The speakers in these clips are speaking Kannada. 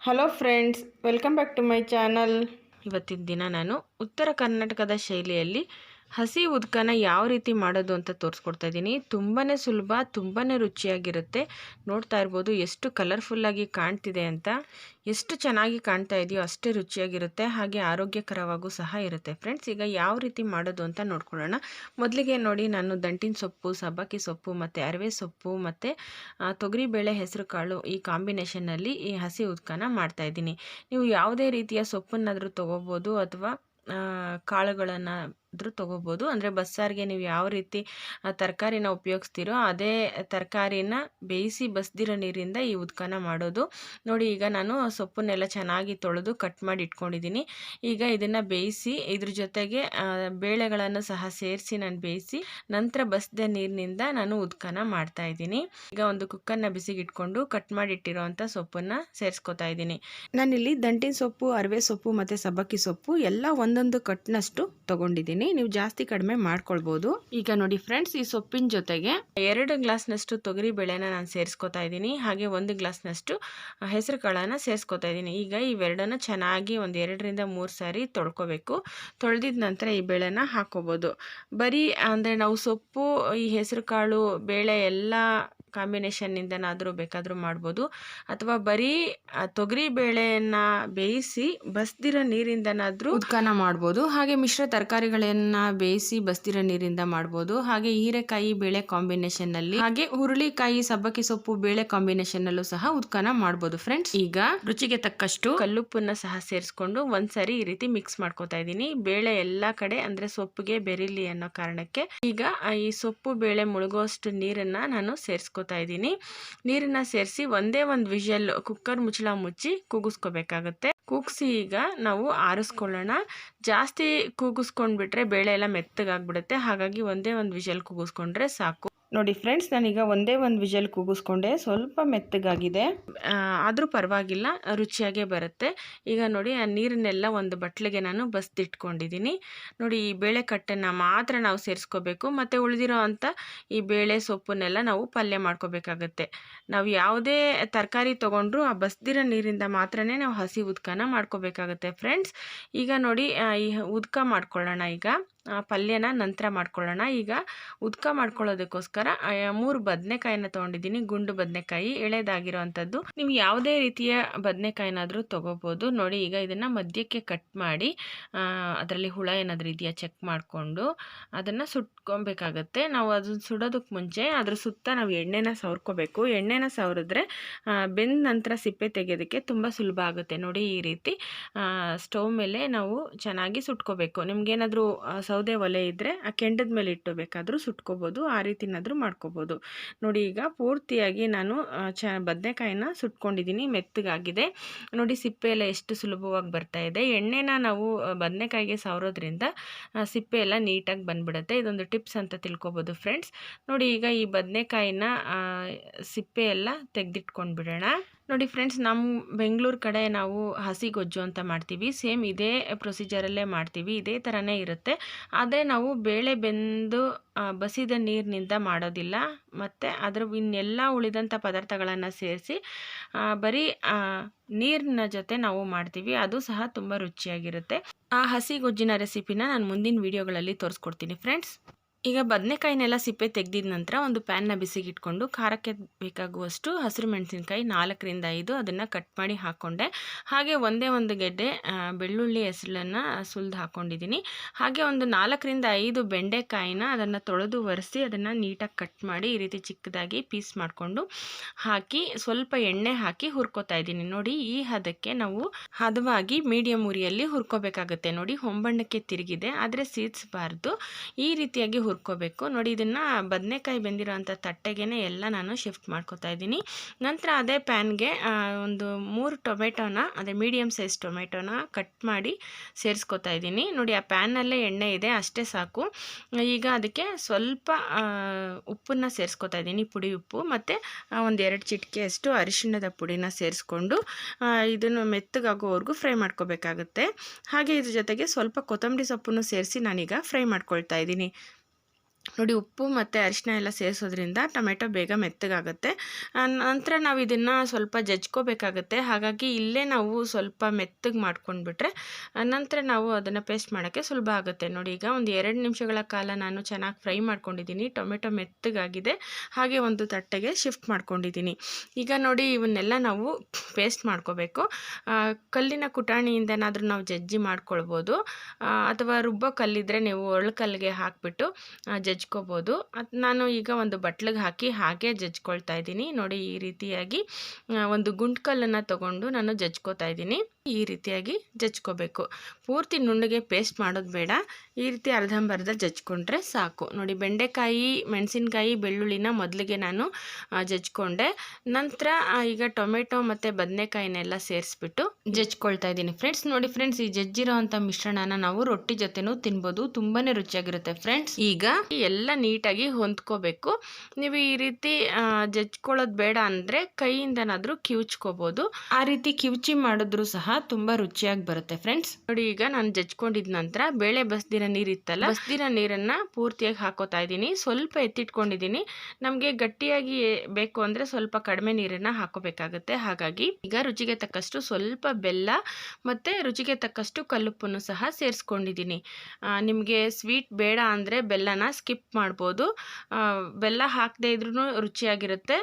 Hello friends, welcome back to my channel. ಇವತ್ತಿನ ದಿನ ನಾನು ಉತ್ತರ ಕರ್ನಾಟಕದ ಶೈಲಿಯಲ್ಲಿ ಹಸಿ ಉದ್ಕನ ಯಾವ ರೀತಿ ಮಾಡೋದು ಅಂತ ತೋರಿಸ್ಕೊಡ್ತಾ ಇದ್ದೀನಿ. ತುಂಬಾ ಸುಲಭ, ತುಂಬಾ ರುಚಿಯಾಗಿರುತ್ತೆ. ನೋಡ್ತಾ ಇರ್ಬೋದು ಎಷ್ಟು ಕಲರ್ಫುಲ್ಲಾಗಿ ಕಾಣ್ತಿದೆ ಅಂತ. ಎಷ್ಟು ಚೆನ್ನಾಗಿ ಕಾಣ್ತಾ ಇದೆಯೋ ಅಷ್ಟೇ ರುಚಿಯಾಗಿರುತ್ತೆ, ಹಾಗೆ ಆರೋಗ್ಯಕರವಾಗೂ ಸಹ ಇರುತ್ತೆ. ಫ್ರೆಂಡ್ಸ್, ಈಗ ಯಾವ ರೀತಿ ಮಾಡೋದು ಅಂತ ನೋಡ್ಕೊಳ್ಳೋಣ. ಮೊದಲಿಗೆ ನೋಡಿ, ನಾನು ದಂಟಿನ ಸೊಪ್ಪು, ಸಬ್ಬಕ್ಕಿ ಸೊಪ್ಪು ಮತ್ತು ಅರವೆ ಸೊಪ್ಪು ಮತ್ತು ತೊಗರಿಬೇಳೆ, ಹೆಸರು ಕಾಳು ಈ ಕಾಂಬಿನೇಷನ್ನಲ್ಲಿ ಈ ಹಸಿ ಉದ್ಕನ ಮಾಡ್ತಾಯಿದ್ದೀನಿ. ನೀವು ಯಾವುದೇ ರೀತಿಯ ಸೊಪ್ಪನ್ನಾದರೂ ತೊಗೋಬೋದು ಅಥವಾ ಕಾಳುಗಳನ್ನಾದರೂ ತೊಗೋಬೋದು. ಅಂದರೆ ಬಸ್ಸಾರಿಗೆ ನೀವು ಯಾವ ರೀತಿ ತರಕಾರಿನ ಉಪಯೋಗಿಸ್ತೀರೋ ಅದೇ ತರಕಾರಿನ ಬೇಯಿಸಿ ಬಸ್ದಿರೋ ನೀರಿಂದ ಈ ಉದ್ಕನ ಮಾಡೋದು. ನೋಡಿ, ಈಗ ನಾನು ಸೊಪ್ಪನ್ನೆಲ್ಲ ಚೆನ್ನಾಗಿ ತೊಳೆದು ಕಟ್ ಮಾಡಿ ಇಟ್ಕೊಂಡಿದ್ದೀನಿ. ಈಗ ಇದನ್ನು ಬೇಯಿಸಿ ಇದ್ರ ಜೊತೆಗೆ ಬೇಳೆಗಳನ್ನು ಸಹ ಸೇರಿಸಿ ನಾನು ಬೇಯಿಸಿ ನಂತರ ಬಸ್ದ ನೀರಿನಿಂದ ನಾನು ಉದ್ಕನ ಮಾಡ್ತಾ ಇದ್ದೀನಿ. ಈಗ ಒಂದು ಕುಕ್ಕರ್ನ ಬಿಸಿಗೆ ಇಟ್ಕೊಂಡು ಕಟ್ ಮಾಡಿ ಇಟ್ಟಿರೋವಂಥ ಸೊಪ್ಪನ್ನು ಸೇರಿಸ್ಕೊತಾ ಇದ್ದೀನಿ. ನಾನಿಲ್ಲಿ ದಂಟಿನ ಸೊಪ್ಪು, ಅರವೆ ಸೊಪ್ಪು ಮತ್ತು ಸಬ್ಬಕ್ಕಿ ಸೊಪ್ಪು ಎಲ್ಲ ಒಂದೊಂದು ಕಟ್ನಷ್ಟು ತಗೊಂಡಿದ್ದೀನಿ. ನೀವು ಜಾಸ್ತಿ ಕಡಿಮೆ ಮಾಡ್ಕೊಳ್ಬೋದು. ಈಗ ನೋಡಿ ಫ್ರೆಂಡ್ಸ್, ಈ ಸೊಪ್ಪಿನ ಜೊತೆಗೆ 2 ಗ್ಲಾಸ್ನಷ್ಟು ತೊಗರಿ ಬೇಳೆನ ನಾನು ಸೇರಿಸ್ಕೊತಾ ಇದ್ದೀನಿ. ಹಾಗೆ 1 ಗ್ಲಾಸ್ನಷ್ಟು ಹೆಸರು ಕಾಳನ್ನು ಸೇರಿಸ್ಕೊತಾ ಇದ್ದೀನಿ. ಈಗ ಇವೆರಡನ್ನ ಚೆನ್ನಾಗಿ ಒಂದು 2ರಿಂದ 3 ಸಾರಿ ತೊಳ್ಕೊಬೇಕು. ತೊಳೆದಿದ ನಂತರ ಈ ಬೇಳೆನ ಹಾಕೋಬೋದು. ಬರೀ ಅಂದರೆ ನಾವು ಸೊಪ್ಪು, ಈ ಹೆಸರು ಕಾಳು, ಬೇಳೆ ಎಲ್ಲ ಕಾಂಬಿನೇಷನ್ನಿಂದನಾದರೂ ಬೇಕಾದರೂ ಮಾಡ್ಬೋದು, ಅಥವಾ ಬರೀ ತೊಗರಿ ಬೇಳೆಯನ್ನು ಬೇಯಿಸಿ ಬಸ್ದಿರೋ ನೀರಿಂದನಾದರೂ ಉದ್ಕನ ಮಾಡ್ಬೋದು. ಹಾಗೆ ಮಿಶ್ರ ತರಕಾರಿಗಳನ್ನು ಬೇಯಿಸಿ ಬಸ್ದಿರೋ ನೀರಿಂದ ಮಾಡ್ಬೋದು. ಹಾಗೆ ಹೀರೆಕಾಯಿ ಬೇಳೆ ಕಾಂಬಿನೇಷನ್ನಲ್ಲಿ, ಹಾಗೆ ಹುರುಳಿಕಾಯಿ, ಸಬ್ಬಕ್ಕಿ ಸೊಪ್ಪು ಬೇಳೆ ಕಾಂಬಿನೇಷನ್ನಲ್ಲೂ ಸಹ ಉದ್ಕನ ಮಾಡ್ಬೋದು. ಫ್ರೆಂಡ್ಸ್, ಈಗ ರುಚಿಗೆ ತಕ್ಕಷ್ಟು ಕಲ್ಲುಪ್ಪನ್ನ ಸಹ ಸೇರಿಸ್ಕೊಂಡು ಒಂದ್ಸರಿ ಈ ರೀತಿ ಮಿಕ್ಸ್ ಮಾಡ್ಕೊತಾ ಇದ್ದೀನಿ. ಬೇಳೆ ಎಲ್ಲ ಕಡೆ ಅಂದರೆ ಸೊಪ್ಪಿಗೆ ಬೆರಿಲಿ ಅನ್ನೋ ಕಾರಣಕ್ಕೆ ಈಗ ಈ ಸೊಪ್ಪು ಬೇಳೆ ಮುಳುಗುವಷ್ಟು ನೀರನ್ನು ನಾನು ಸೇರಿಸ್ಕೊತಾ ಇದ್ದೀನಿ. ನೀರನ್ನು ಸೇರಿಸಿ ಒಂದೇ ಒಂದು ವಿಷಲ್ ಕುಕ್ಕರ್ ಮುಚ್ಚಳ ಮುಚ್ಚಿ ಕೂಗಿಸ್ಕೋಬೇಕಾಗತ್ತೆ. ಕೂಗಿಸಿ ಈಗ ನಾವು ಆರಿಸ್ಕೊಳ್ಳೋಣ. ಜಾಸ್ತಿ ಕೂಗಿಸ್ಕೊಂಡ್ಬಿಟ್ರೆ ಬೇಳೆ ಎಲ್ಲ ಮೆತ್ತಗಾಗ್ಬಿಡುತ್ತೆ. ಹಾಗಾಗಿ ಒಂದೇ ಒಂದು ವಿಷಲ್ ಕೂಗಿಸ್ಕೊಂಡ್ರೆ ಸಾಕು. ನೋಡಿ ಫ್ರೆಂಡ್ಸ್, ನಾನೀಗ ಒಂದೇ ಒಂದು ವಿಷಲ್ ಕೂಗಿಸ್ಕೊಂಡೆ. ಸ್ವಲ್ಪ ಮೆತ್ತಗಾಗಿದೆ, ಆದರೂ ಪರವಾಗಿಲ್ಲ, ರುಚಿಯಾಗೇ ಬರುತ್ತೆ. ಈಗ ನೋಡಿ, ಆ ನೀರನ್ನೆಲ್ಲ ಒಂದು ಬಟ್ಲಿಗೆ ನಾನು ಬಸ್ದಿಟ್ಕೊಂಡಿದ್ದೀನಿ. ನೋಡಿ, ಈ ಬೇಳೆ ಕಟ್ಟನ್ನು ಮಾತ್ರ ನಾವು ಸೇರಿಸ್ಕೋಬೇಕು. ಮತ್ತು ಉಳಿದಿರೋ ಅಂಥ ಈ ಬೇಳೆ ಸೊಪ್ಪನ್ನೆಲ್ಲ ನಾವು ಪಲ್ಯ ಮಾಡ್ಕೋಬೇಕಾಗತ್ತೆ. ನಾವು ಯಾವುದೇ ತರಕಾರಿ ತೊಗೊಂಡ್ರೂ ಆ ಬಸ್ದಿರೋ ನೀರಿಂದ ಮಾತ್ರನೇ ನಾವು ಹಸಿ ಉದ್ಕನ ಮಾಡ್ಕೋಬೇಕಾಗತ್ತೆ. ಫ್ರೆಂಡ್ಸ್, ಈಗ ನೋಡಿ, ಈ ಉದ್ಕ ಮಾಡ್ಕೊಳ್ಳೋಣ. ಈಗ ಪಲ್ಯನ ನಂತರ ಮಾಡ್ಕೊಳ್ಳೋಣ. ಈಗ ಉದ್ಕ ಮಾಡ್ಕೊಳ್ಳೋದಕ್ಕೋಸ್ಕರ 3 ಬದನೆಕಾಯಿನ ತೊಗೊಂಡಿದ್ದೀನಿ. ಗುಂಡು ಬದನೆಕಾಯಿ, ಎಳೆದಾಗಿರೋ ಅಂಥದ್ದು. ನೀವು ಯಾವುದೇ ರೀತಿಯ ಬದನೆಕಾಯಿನಾದರೂ ತೊಗೋಬೋದು. ನೋಡಿ, ಈಗ ಇದನ್ನು ಮಧ್ಯಕ್ಕೆ ಕಟ್ ಮಾಡಿ ಅದರಲ್ಲಿ ಹುಳ ಏನಾದರೂ ಇದೆಯಾ ಚೆಕ್ ಮಾಡಿಕೊಂಡು ಅದನ್ನು ಸುಟ್ಕೊಬೇಕಾಗತ್ತೆ. ನಾವು ಅದನ್ನು ಸುಡೋದಕ್ಕೆ ಮುಂಚೆ ಅದ್ರ ಸುತ್ತ ನಾವು ಎಣ್ಣೆನ ಸವರ್ಕೋಬೇಕು. ಎಣ್ಣೆನ ಸವರಿದ್ರೆ ಬೆಂದ ನಂತರ ಸಿಪ್ಪೆ ತೆಗೆಯೋದಕ್ಕೆ ತುಂಬ ಸುಲಭ ಆಗುತ್ತೆ. ನೋಡಿ, ಈ ರೀತಿ ಸ್ಟವ್ ಮೇಲೆ ನಾವು ಚೆನ್ನಾಗಿ ಸುಟ್ಕೋಬೇಕು. ನಿಮ್ಗೇನಾದರೂ ಸೌದೆ ಒಲೆ ಇದ್ದರೆ ಆ ಕೆಂಡದ ಮೇಲೆ ಇಟ್ಟು ಬೇಕಾದರೂ ಸುಟ್ಕೋಬೋದು. ಆ ರೀತಿನಾದರೂ ಮಾಡ್ಕೋಬೋದು. ನೋಡಿ, ಈಗ ಪೂರ್ತಿಯಾಗಿ ನಾನು ಬದನೆಕಾಯಿನ ಸುಟ್ಕೊಂಡಿದ್ದೀನಿ. ಮೆತ್ತಗಾಗಿದೆ. ನೋಡಿ, ಸಿಪ್ಪೆ ಎಲ್ಲ ಎಷ್ಟು ಸುಲಭವಾಗಿ ಬರ್ತಾ ಇದೆ. ಎಣ್ಣೆನ ನಾವು ಬದನೆಕಾಯಿಗೆ ಸವರೋದ್ರಿಂದ ಸಿಪ್ಪೆ ಎಲ್ಲ ನೀಟಾಗಿ ಬಂದ್ಬಿಡುತ್ತೆ. ಇದೊಂದು ಟಿಪ್ಸ್ ಅಂತ ತಿಳ್ಕೊಬೋದು ಫ್ರೆಂಡ್ಸ್. ನೋಡಿ, ಈಗ ಈ ಬದನೆಕಾಯಿನ ಸಿಪ್ಪೆ ಎಲ್ಲ ತೆಗೆದಿಟ್ಕೊಂಡ್ಬಿಡೋಣ. ನೋಡಿ ಫ್ರೆಂಡ್ಸ್, ನಮ್ಮ ಬೆಂಗಳೂರು ಕಡೆ ನಾವು ಹಸಿ ಗೊಜ್ಜು ಅಂತ ಮಾಡ್ತೀವಿ. ಸೇಮ್ ಇದೇ ಪ್ರೊಸೀಜರಲ್ಲೇ ಮಾಡ್ತೀವಿ, ಇದೇ ಥರನೇ ಇರುತ್ತೆ. ಆದರೆ ನಾವು ಬೇಳೆ ಬೆಂದು ಬಸಿದ ನೀರಿನಿಂದ ಮಾಡೋದಿಲ್ಲ. ಮತ್ತು ಅದರ ಇನ್ನೆಲ್ಲ ಉಳಿದಂಥ ಪದಾರ್ಥಗಳನ್ನು ಸೇರಿಸಿ ಬರೀ ನೀರಿನ ಜೊತೆ ನಾವು ಮಾಡ್ತೀವಿ. ಅದು ಸಹ ತುಂಬ ರುಚಿಯಾಗಿರುತ್ತೆ. ಆ ಹಸಿ ಗೊಜ್ಜಿನ ರೆಸಿಪಿನ ನಾನು ಮುಂದಿನ ವೀಡಿಯೋಗಳಲ್ಲಿ ತೋರಿಸ್ಕೊಡ್ತೀನಿ ಫ್ರೆಂಡ್ಸ್. ಈಗ ಬದನೆಕಾಯಿನೆಲ್ಲ ಸಿಪ್ಪೆ ತೆಗೆದಿದ ನಂತರ ಒಂದು ಪ್ಯಾನ್ನ ಬಿಸಿಗೆ ಇಟ್ಕೊಂಡು ಖಾರಕ್ಕೆ ಬೇಕಾಗುವಷ್ಟು ಹಸಿರು ಮೆಣಸಿನ್ಕಾಯಿ 4ರಿಂದ 5 ಅದನ್ನು ಕಟ್ ಮಾಡಿ ಹಾಕ್ಕೊಂಡೆ. ಹಾಗೆ ಒಂದೇ ಒಂದು ಗೆಡ್ಡೆ ಬೆಳ್ಳುಳ್ಳಿ ಹೆಸರನ್ನು ಸುಲಿದು ಹಾಕ್ಕೊಂಡಿದ್ದೀನಿ. ಹಾಗೆ ಒಂದು 4ರಿಂದ 5 ಬೆಂಡೆಕಾಯಿನ ಅದನ್ನು ತೊಳೆದು ಒರೆಸಿ ಅದನ್ನು ನೀಟಾಗಿ ಕಟ್ ಮಾಡಿ ಈ ರೀತಿ ಚಿಕ್ಕದಾಗಿ ಪೀಸ್ ಮಾಡಿಕೊಂಡು ಹಾಕಿ ಸ್ವಲ್ಪ ಎಣ್ಣೆ ಹಾಕಿ ಹುರ್ಕೋತಾ ಇದ್ದೀನಿ. ನೋಡಿ, ಈ ಹದಕ್ಕೆ ನಾವು ಹದವಾಗಿ ಮೀಡಿಯಮ್ ಉರಿಯಲ್ಲಿ ಹುರ್ಕೋಬೇಕಾಗುತ್ತೆ. ನೋಡಿ, ಹೊಂಬಣ್ಣಕ್ಕೆ ತಿರುಗಿದೆ, ಆದರೆ ಸೀದ್ಸಬಾರ್ದು. ಈ ರೀತಿಯಾಗಿ ಹುರ್ಕೋಬೇಕು. ನೋಡಿ, ಇದನ್ನು ಬದನೆಕಾಯಿ ಬೆಂದಿರೋಂಥ ತಟ್ಟೆಗೆ ಎಲ್ಲ ನಾನು ಶಿಫ್ಟ್ ಮಾಡ್ಕೋತಾ ಇದ್ದೀನಿ. ನಂತರ ಅದೇ ಪ್ಯಾನ್ಗೆ ಒಂದು 3 ಟೊಮೆಟೊನ, ಅದೇ ಮೀಡಿಯಮ್ ಸೈಜ್ ಟೊಮೆಟೊನ ಕಟ್ ಮಾಡಿ ಸೇರಿಸ್ಕೋತಾ ಇದ್ದೀನಿ. ನೋಡಿ, ಆ ಪ್ಯಾನ್ನಲ್ಲೇ ಎಣ್ಣೆ ಇದೆ, ಅಷ್ಟೇ ಸಾಕು. ಈಗ ಅದಕ್ಕೆ ಸ್ವಲ್ಪ ಉಪ್ಪನ್ನು ಸೇರಿಸ್ಕೋತಾ ಇದ್ದೀನಿ, ಪುಡಿ ಉಪ್ಪು, ಮತ್ತು ಒಂದು 2 ಚಿಟಿಕೆಯಷ್ಟು ಅರಿಶಿಣದ ಪುಡಿನ ಸೇರಿಸ್ಕೊಂಡು ಇದನ್ನು ಮೆತ್ತಗಾಗೋವರೆಗೂ ಫ್ರೈ ಮಾಡ್ಕೋಬೇಕಾಗುತ್ತೆ. ಹಾಗೆ ಇದ್ರ ಜೊತೆಗೆ ಸ್ವಲ್ಪ ಕೊತ್ತಂಬರಿ ಸೊಪ್ಪನ್ನು ಸೇರಿಸಿ ನಾನೀಗ ಫ್ರೈ ಮಾಡ್ಕೊಳ್ತಾ ಇದ್ದೀನಿ. ನೋಡಿ ಉಪ್ಪು ಮತ್ತು ಅರಿಶಿನ ಎಲ್ಲ ಸೇರಿಸೋದ್ರಿಂದ ಟೊಮೆಟೊ ಬೇಗ ಮೆತ್ತಗಾಗುತ್ತೆ. ನಂತರ ನಾವು ಇದನ್ನು ಸ್ವಲ್ಪ ಜಜ್ಕೋಬೇಕಾಗತ್ತೆ. ಹಾಗಾಗಿ ಇಲ್ಲೇ ನಾವು ಸ್ವಲ್ಪ ಮೆತ್ತಗೆ ಮಾಡ್ಕೊಂಡ್ಬಿಟ್ರೆ ನಂತರ ನಾವು ಅದನ್ನು ಪೇಸ್ಟ್ ಮಾಡೋಕ್ಕೆ ಸುಲಭ ಆಗುತ್ತೆ. ನೋಡಿ ಈಗ ಒಂದು 2 ನಿಮಿಷಗಳ ಕಾಲ ನಾನು ಚೆನ್ನಾಗಿ ಫ್ರೈ ಮಾಡ್ಕೊಂಡಿದ್ದೀನಿ. ಟೊಮೆಟೊ ಮೆತ್ತಗಾಗಿದೆ. ಹಾಗೆ ಒಂದು ತಟ್ಟೆಗೆ ಶಿಫ್ಟ್ ಮಾಡ್ಕೊಂಡಿದ್ದೀನಿ. ಈಗ ನೋಡಿ ಇವನ್ನೆಲ್ಲ ನಾವು ಪೇಸ್ಟ್ ಮಾಡ್ಕೋಬೇಕು. ಕಲ್ಲಿನ ಕುಟಾಣಿಯಿಂದನಾದರೂ ನಾವು ಜಜ್ಜಿ ಮಾಡ್ಕೊಳ್ಬೋದು, ಅಥವಾ ರುಬ್ಬೋ ಕಲ್ಲಿದ್ದರೆ ನೀವು ಒರಳು ಹಾಕಿಬಿಟ್ಟು ಜಜ್ಕೋಬೋದು. ನಾನು ಈಗ ಒಂದು ಬಟ್ಲಿಗೆ ಹಾಕಿ ಹಾಗೆ ಜಜ್ಕೊಳ್ತಾ ಇದ್ದೀನಿ. ನೋಡಿ ಈ ರೀತಿಯಾಗಿ ಒಂದು ಗುಂಡು ಕಲ್ಲನ್ನು ತಗೊಂಡು ನಾನು ಜಜ್ಕೋತಾ ಇದ್ದೀನಿ. ಈ ರೀತಿಯಾಗಿ ಜಜ್ಕೋಬೇಕು. ಪೂರ್ತಿ ನುಣ್ಣಗೆ ಪೇಸ್ಟ್ ಮಾಡೋದು ಬೇಡ, ಈ ರೀತಿ ಅರ್ಧಂಬರ್ಧ ಜಜ್ಕೊಂಡ್ರೆ ಸಾಕು. ನೋಡಿ ಬೆಂಡೆಕಾಯಿ, ಮೆಣಸಿನ್ಕಾಯಿ, ಬೆಳ್ಳುಳ್ಳಿನ ಮೊದಲಿಗೆ ನಾನು ಜಜ್ಕೊಂಡೆ. ನಂತರ ಈಗ ಟೊಮೆಟೊ ಮತ್ತು ಬದನೆಕಾಯಿನೆಲ್ಲ ಸೇರಿಸ್ಬಿಟ್ಟು ಜಜ್ಕೊಳ್ತಾ ಇದ್ದೀನಿ ಫ್ರೆಂಡ್ಸ್. ನೋಡಿ ಫ್ರೆಂಡ್ಸ್, ಈ ಜಜ್ಜಿರೋ ಅಂಥ ಮಿಶ್ರಣನ ನಾವು ರೊಟ್ಟಿ ಜೊತೆನೂ ತಿನ್ಬೋದು, ತುಂಬಾ ರುಚಿಯಾಗಿರುತ್ತೆ ಫ್ರೆಂಡ್ಸ್. ಈಗ ಎಲ್ಲ ನೀಟಾಗಿ ಹೊಂದ್ಕೋಬೇಕು. ನೀವು ಈ ರೀತಿ ಜಜ್ಕೊಳ್ಳೋದು ಬೇಡ ಅಂದರೆ ಕೈಯಿಂದನಾದರೂ ಕಿವುಚ್ಕೋಬೋದು. ಆ ರೀತಿ ಕಿವುಚಿ ಮಾಡಿದ್ರು ಸಹ ತುಂಬ ರುಚಿಯಾಗಿ ಬರುತ್ತೆ ಫ್ರೆಂಡ್ಸ್. ನೋಡಿ ಈಗ ನಾನು ಜಜ್ಕೊಂಡಿದ ನಂತರ ಬೇಳೆ ಬಸ್ದಿರೋ ನೀರು ಇತ್ತಲ್ಲ, ಬಸ್ದಿರೋ ನೀರನ್ನು ಪೂರ್ತಿಯಾಗಿ ಹಾಕೋತಾ ಇದ್ದೀನಿ. ಸ್ವಲ್ಪ ಎತ್ತಿಟ್ಕೊಂಡಿದ್ದೀನಿ. ನಮಗೆ ಗಟ್ಟಿಯಾಗಿ ಬೇಕು ಅಂದರೆ ಸ್ವಲ್ಪ ಕಡಿಮೆ ನೀರನ್ನು ಹಾಕೋಬೇಕಾಗುತ್ತೆ. ಹಾಗಾಗಿ ಈಗ ರುಚಿಗೆ ತಕ್ಕಷ್ಟು ಸ್ವಲ್ಪ ಬೆಲ್ಲ ಮತ್ತು ರುಚಿಗೆ ತಕ್ಕಷ್ಟು ಕಲ್ಲುಪ್ಪನ್ನು ಸಹ ಸೇರಿಸ್ಕೊಂಡಿದ್ದೀನಿ. ನಿಮಗೆ ಸ್ವೀಟ್ ಬೇಡ ಅಂದರೆ ಬೆಲ್ಲನ ಸ್ಕಿಪ್ ಮಾಡ್ಬೋದು. ಬೆಲ್ಲ ಹಾಕದೇ ಇದ್ರೂ ರುಚಿಯಾಗಿರುತ್ತೆ.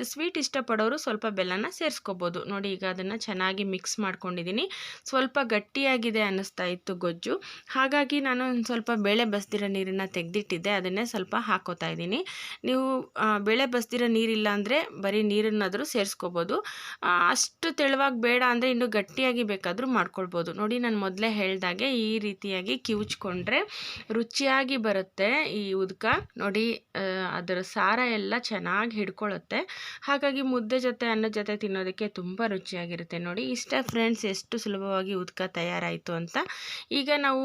ಸ್ವೀಟ್ ಇಷ್ಟಪಡೋರು ಸ್ವಲ್ಪ ಬೆಲ್ಲನ ಸೇರಿಸ್ಕೋಬೋದು. ನೋಡಿ ಈಗ ಅದನ್ನು ಚೆನ್ನಾಗಿ ಮಿಕ್ಸ್ ಮಾಡ್ಕೊಂಡಿದ್ದೀನಿ. ಸ್ವಲ್ಪ ಗಟ್ಟಿಯಾಗಿದೆ ಅನ್ನಿಸ್ತಾ ಇತ್ತು ಗೊಜ್ಜು, ಹಾಗಾಗಿ ನಾನು ಒಂದು ಸ್ವಲ್ಪ ಬೇಳೆ ಬಸ್ದಿರೋ ನೀರನ್ನು ತೆಗೆದಿಟ್ಟಿದ್ದೆ, ಅದನ್ನೇ ಸ್ವಲ್ಪ ಹಾಕೋತಾ ಇದ್ದೀನಿ. ನೀವು ಬೇಳೆ ಬಸ್ದಿರೋ ನೀರಿಲ್ಲ ಅಂದರೆ ಬರೀ ನೀರನ್ನಾದರೂ ಸೇರಿಸ್ಕೋಬೋದು. ಅಷ್ಟು ತೆಳುವಾಗಿ ಬೇಡ ಅಂದರೆ ಇನ್ನು ಗಟ್ಟಿಯಾಗಿ ಬೇಕಾದರೂ ಮಾಡ್ಕೊಳ್ಬೋದು. ನೋಡಿ ನಾನು ಮೊದಲೇ ಹೇಳ್ದಾಗೆ ಈ ರೀತಿಯಾಗಿ ಕಿವುಚ್ಕೊಂಡ್ರೆ ರುಚಿಯಾಗಿ ಬರುತ್ತೆ ಈ ಉದ್ಕ. ನೋಡಿ ಅದರ ಸಾರ ಎಲ್ಲ ಚೆನ್ನಾಗಿ ಹಿಡ್ಕೊಳ್ಳುತ್ತೆ. ಹಾಗಾಗಿ ಮುದ್ದೆ ಜೊತೆ ಅನ್ನದ ಜೊತೆ ತಿನ್ನೋದಕ್ಕೆ ತುಂಬ ರುಚಿಯಾಗಿರುತ್ತೆ. ನೋಡಿ ಇಷ್ಟ ಫ್ರೆಂಡ್ಸ್, ಎಷ್ಟು ಸುಲಭವಾಗಿ ಉದ್ಕ ತಯಾರಾಯಿತು ಅಂತ. ಈಗ ನಾವು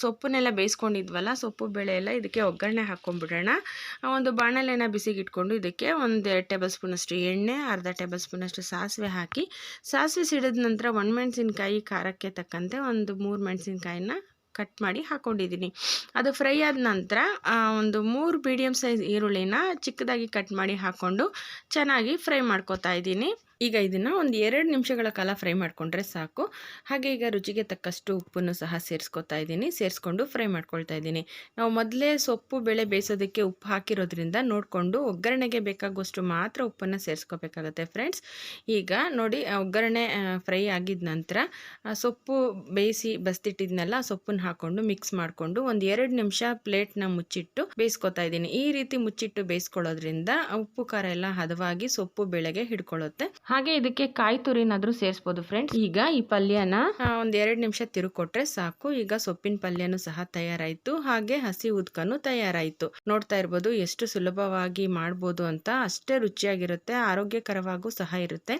ಸೊಪ್ಪನ್ನೆಲ್ಲ ಬೇಯಿಸ್ಕೊಂಡಿದ್ವಲ್ಲ, ಸೊಪ್ಪು ಬೇಳೆ ಎಲ್ಲ ಇದಕ್ಕೆ ಒಗ್ಗರಣೆ ಹಾಕ್ಕೊಂಡ್ಬಿಡೋಣ. ಒಂದು ಬಾಣಲೆನ ಬಿಸಿಗೆ ಇಟ್ಕೊಂಡು ಇದಕ್ಕೆ 1 ಟೇಬಲ್ ಸ್ಪೂನಷ್ಟು ಎಣ್ಣೆ, ಅರ್ಧ ಟೇಬಲ್ ಸ್ಪೂನಷ್ಟು ಸಾಸಿವೆ ಹಾಕಿ, ಸಾಸಿವೆ ಸಿಡಿದ ನಂತರ ಒಣಮೆಣಸಿನ್ಕಾಯಿ ಖಾರಕ್ಕೆ ತಕ್ಕಂತೆ ಒಂದು 3 ಮೆಣಸಿನ್ಕಾಯಿನ ಕಟ್ ಮಾಡಿ ಹಾಕ್ಕೊಂಡಿದ್ದೀನಿ. ಅದು ಫ್ರೈ ಆದ ನಂತರ ಒಂದು 3 ಮೀಡಿಯಮ್ ಸೈಜ್ ಈರುಳ್ಳಿನ ಚಿಕ್ಕದಾಗಿ ಕಟ್ ಮಾಡಿ ಹಾಕ್ಕೊಂಡು ಚೆನ್ನಾಗಿ ಫ್ರೈ ಮಾಡ್ಕೊತಾ ಇದ್ದೀನಿ. ಈಗ ಇದನ್ನು ಒಂದು 2 ನಿಮಿಷಗಳ ಕಾಲ ಫ್ರೈ ಮಾಡಿಕೊಂಡ್ರೆ ಸಾಕು. ಹಾಗೆ ಈಗ ರುಚಿಗೆ ತಕ್ಕಷ್ಟು ಉಪ್ಪನ್ನು ಸಹ ಸೇರಿಸ್ಕೊತಾ ಇದ್ದೀನಿ. ಸೇರಿಸ್ಕೊಂಡು ಫ್ರೈ ಮಾಡ್ಕೊಳ್ತಾ ಇದ್ದೀನಿ. ನಾವು ಮೊದಲೇ ಸೊಪ್ಪು ಬೇಳೆ ಬೇಯಿಸೋದಕ್ಕೆ ಉಪ್ಪು ಹಾಕಿರೋದ್ರಿಂದ ನೋಡಿಕೊಂಡು ಒಗ್ಗರಣೆಗೆ ಬೇಕಾಗುವಷ್ಟು ಮಾತ್ರ ಉಪ್ಪನ್ನು ಸೇರಿಸ್ಕೋಬೇಕಾಗತ್ತೆ ಫ್ರೆಂಡ್ಸ್. ಈಗ ನೋಡಿ ಒಗ್ಗರಣೆ ಫ್ರೈ ಆಗಿದ ನಂತರ ಸೊಪ್ಪು ಬೇಯಿಸಿ ಬಸ್ತಿಟ್ಟಿದ್ನೆಲ್ಲ ಸೊಪ್ಪನ್ನು ಹಾಕ್ಕೊಂಡು ಮಿಕ್ಸ್ ಮಾಡಿಕೊಂಡು ಒಂದು 2 ನಿಮಿಷ ಪ್ಲೇಟ್ನ ಮುಚ್ಚಿಟ್ಟು ಬೇಯಿಸ್ಕೊತಾ ಇದ್ದೀನಿ. ಈ ರೀತಿ ಮುಚ್ಚಿಟ್ಟು ಬೇಯಿಸ್ಕೊಳ್ಳೋದ್ರಿಂದ ಉಪ್ಪು ಖಾರ ಎಲ್ಲ ಹದವಾಗಿ ಸೊಪ್ಪು ಬೇಳೆಗೆ ಹಿಡ್ಕೊಳ್ಳುತ್ತೆ. ಹಾಗೆ ಇದಕ್ಕೆ ಕಾಯಿ ತುರಿನಾದ್ರೂ ಸೇರಿಸ್ಬೋದು ಫ್ರೆಂಡ್ಸ್. ಈಗ ಈ ಪಲ್ಯನ ಒಂದು 2 ನಿಮಿಷ ತಿರುಕೊಟ್ರೆ ಸಾಕು. ಈಗ ಸೊಪ್ಪಿನ ಪಲ್ಯನೂ ಸಹ ತಯಾರಾಯಿತು, ಹಾಗೆ ಹಸಿ ಉದ್ಕನೂ ತಯಾರಾಯಿತು. ನೋಡ್ತಾ ಇರ್ಬೋದು ಎಷ್ಟು ಸುಲಭವಾಗಿ ಮಾಡ್ಬೋದು ಅಂತ. ಅಷ್ಟೇ ರುಚಿಯಾಗಿರುತ್ತೆ, ಆರೋಗ್ಯಕರವಾಗೂ ಸಹ ಇರುತ್ತೆ.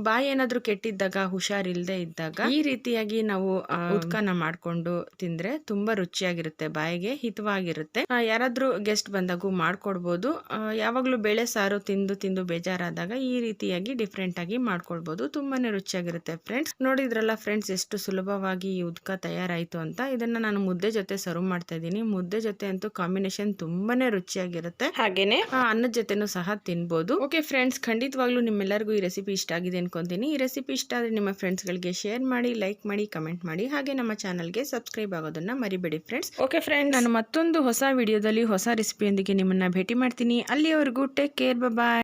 ಬಾಯಿ ಏನಾದರೂ ಕೆಟ್ಟಿದ್ದಾಗ, ಹುಷಾರಿಲ್ಲದೆ ಇದ್ದಾಗ ಈ ರೀತಿಯಾಗಿ ನಾವು ಉದ್ಕನ ಮಾಡಿಕೊಂಡು ತಿಂದರೆ ತುಂಬ ರುಚಿಯಾಗಿರುತ್ತೆ, ಬಾಯಿಗೆ ಹಿತವಾಗಿರುತ್ತೆ. ಯಾರಾದರೂ ಗೆಸ್ಟ್ ಬಂದಾಗೂ ಮಾಡ್ಕೊಡ್ಬೋದು. ಯಾವಾಗಲೂ ಬೇಳೆ ಸಾರು ತಿಂದು ತಿಂದು ಬೇಜಾರಾದಾಗ ಈ ರೀತಿಯಾಗಿ ಡಿಫ್ರೆಂಟ್ ಆಗಿ ಮಾಡ್ಕೊಳ್ಬೋದು. ತುಂಬಾನೇ ರುಚಿಯಾಗಿರುತ್ತೆ ಫ್ರೆಂಡ್ಸ್. ನೋಡಿದ್ರಲ್ಲ ಫ್ರೆಂಡ್ಸ್, ಎಷ್ಟು ಸುಲಭವಾಗಿ ಈ ಉದ್ಕ ತಯಾರಾಯಿತು ಅಂತ. ಇದನ್ನ ನಾನು ಮುದ್ದೆ ಜೊತೆ ಸರ್ವ್ ಮಾಡ್ತಾ ಇದ್ದೀನಿ. ಮುದ್ದೆ ಜೊತೆ ಅಂತೂ ಕಾಂಬಿನೇಷನ್ ತುಂಬಾನೇ ರುಚಿಯಾಗಿರುತ್ತೆ. ಹಾಗೇನೆ ಅನ್ನದ ಜೊತೆನೂ ಸಹ ತಿನ್ಬೋದು. ಓಕೆ ಫ್ರೆಂಡ್ಸ್, ಖಂಡಿತವಾಗ್ಲೂ ನಿಮ್ಮೆಲ್ಲರಿಗೂ ಈ ರೆಸಿಪಿ ಇಷ್ಟ ಆಗಿದೆ ಅನ್ಕೊಂತೀನಿ. ಈ ರೆಸಿಪಿ ಇಷ್ಟ ಆದರೆ ನಿಮ್ಮ ಫ್ರೆಂಡ್ಸ್ಗಳಿಗೆ ಶೇರ್ ಮಾಡಿ, ಲೈಕ್ ಮಾಡಿ, ಕಮೆಂಟ್ ಮಾಡಿ. ಹಾಗೆ ನಮ್ಮ ಚಾನಲ್ಗೆ ಸಬ್ಸ್ಕ್ರೈಬ್ ಆಗೋದನ್ನ ಮರಿಬೇಡಿ ಫ್ರೆಂಡ್ಸ್. ಓಕೆ ಫ್ರೆಂಡ್ಸ್, ನಾನು ಮತ್ತೊಂದು ಹೊಸ ವಿಡಿಯೋದಲ್ಲಿ ಹೊಸ ರೆಸಿಪಿಯೊಂದಿಗೆ ನಿಮ್ಮನ್ನ ಭೇಟಿ ಮಾಡ್ತೀನಿ. ಅಲ್ಲಿಯವರೆಗೂ ಟೇಕ್ ಕೇರ್, ಬಾಯ್.